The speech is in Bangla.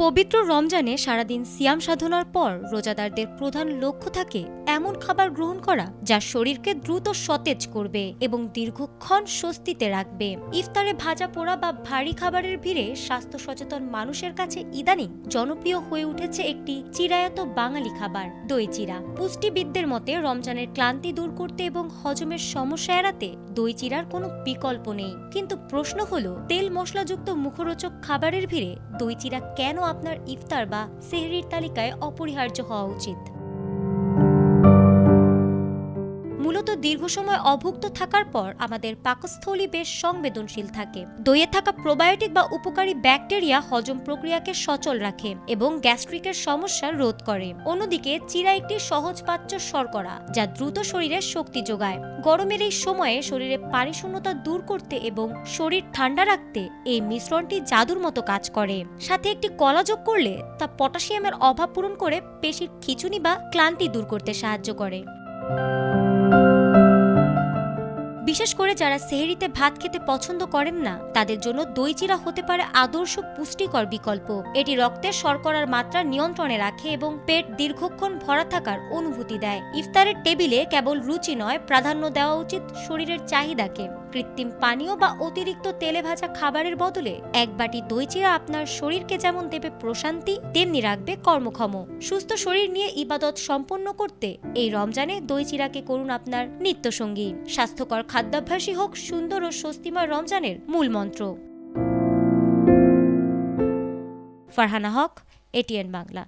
পবিত্র রমজানে সারাদিন সিয়াম সাধনার পর রোজাদারদের প্রধান লক্ষ্য থাকে এমন খাবার গ্রহণ করা যা শরীরকে দ্রুত সতেজ করবে এবং দীর্ঘক্ষণ স্বস্তিতে রাখবে। ইফতারে ভাজা পোড়া বা ভারী খাবারের ভিড়ে স্বাস্থ্য সচেতন মানুষের কাছে ইদানিং জনপ্রিয় হয়ে উঠেছে একটি চিরায়ত বাঙালি খাবার, দই চিরা। পুষ্টিবিদদের মতে রমজানের ক্লান্তি দূর করতে এবং হজমের সমস্যা এড়াতে দই চিরার কোনো বিকল্প নেই। কিন্তু প্রশ্ন হলো, তেল মশলাযুক্ত মুখরোচক খাবারের ভিড়ে দই চিরা কেন আপনার ইফতার বা সেহরির তালিকায় অপরিহার্য হওয়া উচিত? মূলত দীর্ঘ সময় অভুক্ত থাকার পর আমাদের পাকস্থলী বেশ সংবেদনশীল থাকে। দইয়ে থাকা প্রোবায়োটিক বা উপকারী ব্যাকটেরিয়া হজম প্রক্রিয়াকে সচল রাখে এবং গ্যাস্ট্রিকের সমস্যা রোধ করে। অন্যদিকে চিরা একটি সহজপাচ্য শর্করা যা দ্রুত শরীরে শক্তি যোগায়। গরমের এই সময়ে শরীরে পানিশূন্যতা দূর করতে এবং শরীর ঠান্ডা রাখতে এই মিশ্রণটি জাদুর মতো কাজ করে। সাথে একটি কলা যোগ করলে তা পটাশিয়ামের অভাব পূরণ করে পেশির খিঁচুনি বা ক্লান্তি দূর করতে সাহায্য করে। বিশেষ করে যারা সেহরিতে ভাত খেতে পছন্দ করেন না, তাদের জন্য দই চিরা হতে পারে আদর্শ পুষ্টিকর বিকল্প। এটি রক্তের শর্করার মাত্রা নিয়ন্ত্রণে রাখে এবং পেট দীর্ঘক্ষণ ভরা থাকার অনুভূতি দেয়। ইফতারের টেবিলে কেবল রুচি নয়, প্রাধান্য দেওয়া উচিত শরীরের চাহিদাকে। কৃত্রিম পানীয় বা অতিরিক্ত তেলে ভাজা খাবারের বদলে এক বাটি দই চিরা আপনার শরীরকে যেমন দেবে প্রশান্তি, তেমনি রাখবে কর্মক্ষম। সুস্থ শরীর নিয়ে ইবাদত সম্পন্ন করতে এই রমজানে দই চিরাকে করুন আপনার নিত্যসঙ্গী। স্বাস্থ্যকর খাদ্যাভ্যাসই হোক সুন্দর ও স্বস্তিময় রমজানের মূল মন্ত্র। ফারহানা হক, এটিএন বাংলা।